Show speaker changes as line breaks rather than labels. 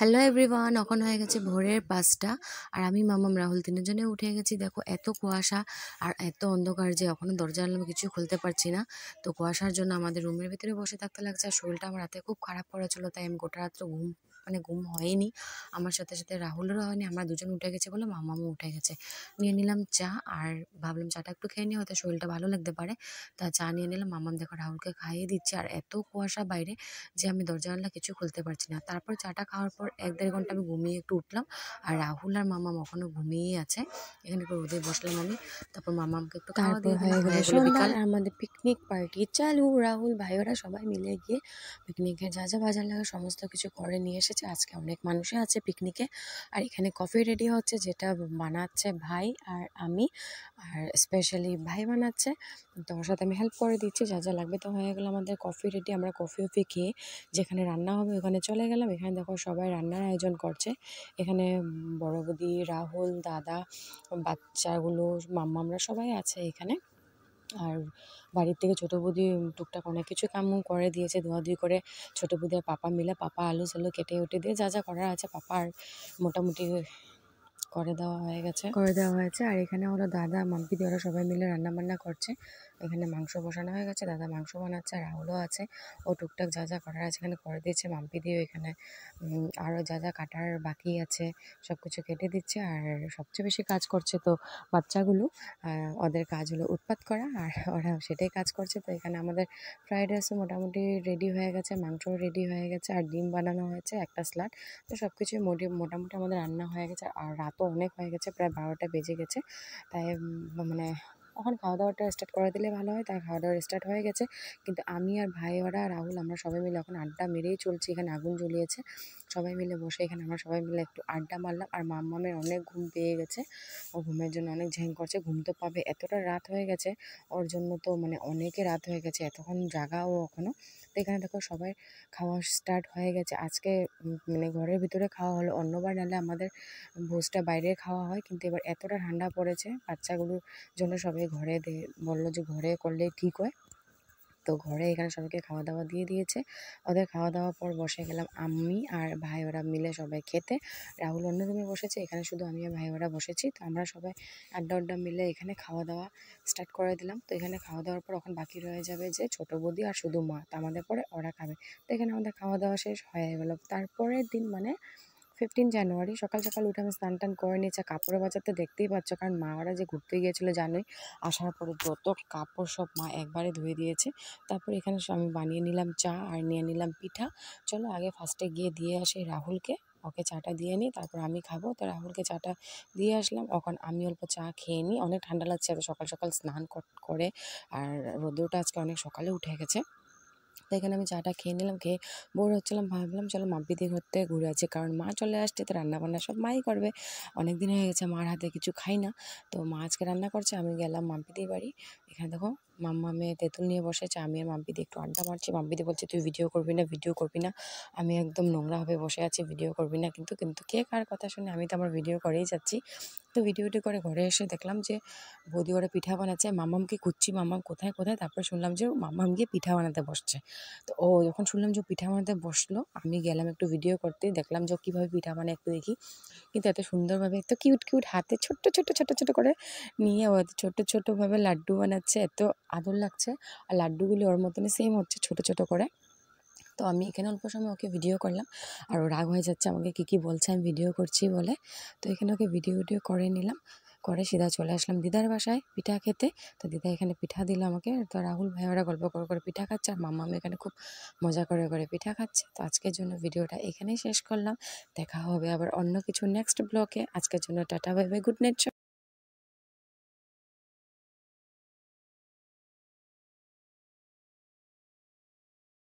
Hello everyone, এখন হয়ে গেছে ভোরের ৫টা আর আমি মামাম রাহুল তিনজনে উঠে গেছি। দেখো এত কুয়াশা আর এত অন্ধকার যে এখনো দরজা জানলা কিছু খুলতে পারছি না। তো কুয়াশার জন্য আমাদের রুমের ভিতরে বসে থাকতে লাগছে আর শরীরটা আমার রাতে খুব খারাপ করেছিল, তাই আমি গোটা রাত্র ঘুম হয়নি। আমার সাথে সাথে রাহুলেরও হয়নি। আমরা দুজন উঠে গেছি বলে মামামও উঠে গেছে। নিয়ে নিলাম চা আর ভাবলাম চাটা একটু খেয়ে নিয়ে হয়তো শরীরটা ভালো লাগতে পারে। তা চা নিয়ে নিলাম। মামাম দেখো রাহুলকে খাইয়ে দিচ্ছে আর এত কুয়াশা বাইরে যে আমি দরজা জানলা কিছু খুলতে পারছি না। তারপর চাটা খাওয়ার পর ১-১.৫ ঘন্টা আমি ঘুমিয়ে একটু উঠলাম আর রাহুল আর মামাম এখনো ঘুমিয়েই আছে। এখানে একটু রোদে বসলাম আমি। তারপর মামামকে একটু খাওয়া
তারপর
দিয়ে
হয়ে
দিলাম।
গেল
হয়ে গেল
সন্ধ্যা
বিকাল।
আর আমাদের পিকনিক পার্টি চালু। রাহুল ভাই ওরা সবাই মিলে গিয়ে পিকনিকে যা যা বাজার লাগে সমস্ত কিছু করে নিয়ে এসেছে। আজকে অনেক মানুষই আছে পিকনিকে। আর এখানে কফি রেডি হচ্ছে, যেটা বানাচ্ছে ভাই আর আমি। আর স্পেশালি ভাই বানাচ্ছে, তো ওর সাথে আমি হেল্প করে দিচ্ছি যা যা লাগবে। তো হয়ে গেল আমাদের কফি রেডি। আমরা কফি খেয়ে যেখানে রান্না হবে ওখানে চলে গেলাম। এখানে দেখো সবাই রান্নার আয়োজন করছে। এখানে বড় বৌদি, রাহুল, দাদা, বাচ্চাগুলো, মাম্মামরা সবাই আছে এখানে। আর বাড়ির থেকে ছোটো বৌদি টুকটাক অনেক কিছু কাম করে দিয়েছে, ধোয়াধুয়ি করে। ছোটো বৌদি আর পাপা মিলে, পাপা আলু সালু কেটে উঠে দিয়ে যা যা করার আছে পাপা আর মোটামুটি করে দেওয়া হয়েছে। আর এখানে হলো দাদা, মাম্পিদি ওরা সবাই মিলে রান্নাবান্না করছে। এখানে মাংস বসানো হয়ে গেছে, দাদা মাংস বানাচ্ছে আর রাহুলও আছে। ও টুকটাক যা যা করার আছে এখানে করে দিচ্ছে। মাম্পিদিও এখানে আরও যা যা কাটার বাকি আছে সব কিছু কেটে দিচ্ছে। আর সবচেয়ে বেশি কাজ করছে তো বাচ্চাগুলো। ওদের কাজ হলো উৎপাত করা আর ওরা সেটাই কাজ করছে। তো এখানে আমাদের ফ্রাইড রাইসও মোটামুটি রেডি হয়ে গেছে, মাংসও রেডি হয়ে গেছে আর ডিম বানানো হয়েছে একটা স্লাড। তো সব কিছুই মোটামুটি আমাদের রান্না হয়ে গেছে। আর রাতও অনেক হয়ে গেছে, প্রায় ১২টা বেজে গেছে। তাই মানে এখন খাওয়া দাওয়াটা স্টার্ট করে দিলে ভালো হয়। তাই খাওয়া দাওয়া স্টার্ট হয়ে গেছে। কিন্তু আমি আর ভাই ওরা রাহুল আমরা সবাই মিলে এখন আড্ডা মেরেই চলছি। এখানে আগুন জ্বলিয়েছে, সবাই মিলে বসে এখানে আমরা সবাই মিলে একটু আড্ডা মারলাম। আর মাম্মামের অনেক ঘুম পেয়ে গেছে, ও ঘুমের জন্য অনেক ঝ্যাং করছে। ঘুম তো পাবে, এতটা রাত হয়ে গেছে ওর জন্য। তো অনেকে রাত হয়ে গেছে, এতক্ষণ জাগা ও এখনও। তো এখানে দেখো সবাই খাওয়া স্টার্ট হয়ে গেছে। আজকে ঘরের ভিতরে খাওয়া হলো। অন্যবার নাহলে আমাদের ভোজটা বাইরে খাওয়া হয়, কিন্তু এবার এতটা ঠান্ডা পড়েছে বাচ্চাগুলোর জন্য সবাই ঘরে বললো যে ঘরে করলেই ঠিক হয়। তো ঘরে এখানে সবাইকে খাওয়া দাওয়া দিয়ে দিয়েছে। ওদের খাওয়া দাওয়ার পর বসে গেলাম আমি আর ভাই ওরা মিলে সবাই খেতে। রাহুল অন্য রুমে বসেছে, এখানে শুধু আমি আর ভাই ওরা বসেছি। তো আমরা সবাই আড্ডা মিলে এখানে খাওয়া দাওয়া স্টার্ট করে দিলাম। তো এখানে খাওয়া দাওয়ার পর এখন বাকি রয়ে যাবে যে ছোটো বৌদি আর শুধু মা, তো আমাদের পরে ওরা খাবে। তো এখানে আমাদের খাওয়া দাওয়া শেষ হয়ে গেল। তারপরের দিন 15 জানুয়ারি সকাল সকাল উঠে আমি স্নান টান করে নিয়েছি। কাপড়ের বাজার তো দেখতেই পাচ্ছ, কারণ মা ওরা যে ঘুরতে গিয়েছিলো জানোই। আসার পরে যত কাপড় সব মা একবারে ধুয়ে দিয়েছে। তারপর এখানে আমি বানিয়ে নিলাম চা আর নিয়ে নিলাম পিঠা। চলো আগে ফার্স্টে গিয়ে দিয়ে আসি রাহুলকে, ওকে চাটা দিয়ে নিই, তারপর আমি খাবো। তো রাহুলকে চাটা দিয়ে আসলাম, এখন আমি অল্প চা খেয়ে নিই। অনেক ঠান্ডা লাগছে এত সকাল সকাল স্নান করে। আর রোদ্রটা আজকে অনেক সকালে উঠে গেছে। তো এখানে আমি চাটা খেয়ে নিলাম। খেয়ে বোর হচ্ছিলাম, ভাবলাম চলো মাম্পিদি ঘর থেকে ঘুরে আছি, কারণ মা চলে আসছে তো রান্নাবান্না সব মাই করবে। অনেক দিন হয়ে গেছে মার হাতে কিছু খাই না। তো মা আজকে রান্না করছে। আমি গেলাম মাম্পিদির বাড়ি। এখানে দেখো মাম্মামে তেঁতুল নিয়ে বসেছে, আমি আর মাম্পিদি একটু আড্ডা মারছি। মাম্পিদি বলছে তুই ভিডিও করবি না, ভিডিও করবি না। আমি একদম নোংরাভাবে বসে আছি, ভিডিও করবি না। কিন্তু কিন্তু কে কার কথা শুনে, আমি তো আমার ভিডিও করেই যাচ্ছি। তো ভিডিওটি করে ঘরে এসে দেখলাম যে বৌদি ওরা পিঠা বানাচ্ছে। মাম্মামকে খুঁজছি, মাম্মাম কোথায় কোথায়। তারপরে শুনলাম যে মাম্মাম গিয়ে পিঠা বানাতে বসছে। তো ও যখন শুনলাম যে পিঠা বানাতে বসলো, আমি গেলাম একটু ভিডিও করতে। দেখলাম যে কীভাবে পিঠা বানায় একটু দেখি। কিন্তু এত সুন্দরভাবে, এত কিউট হাতে ছোট্ট করে নিয়ে ও এত ছোট্টভাবে লাড্ডু বানাচ্ছে, এত আদর লাগছে। আর লাড্ডুগুলি ওর মতনই সেম হচ্ছে, ছোট করে। তো আমি এখানে অল্প সময় ওকে ভিডিও করলাম। আর ও রাগ হয়ে যাচ্ছে আমাকে, কী বলছে আমি ভিডিও করছি বলে। তো এখানে ওকে ভিডিও করে নিলাম, করে সিধা চলে আসলাম দিদার বাসায় পিঠা খেতে। তো দিদা এখানে পিঠা দিল আমাকে। তো রাহুল ভাই ওরা গল্প করে পিঠা খাচ্ছে আর মাম্মা আমি এখানে খুব মজা করে পিঠা খাচ্ছে। তো আজকের জন্য ভিডিওটা এখানেই শেষ করলাম। দেখা হবে আবার অন্য কিছু নেক্সট ব্লগে। আজকের জন্য tata, bye bye, good night.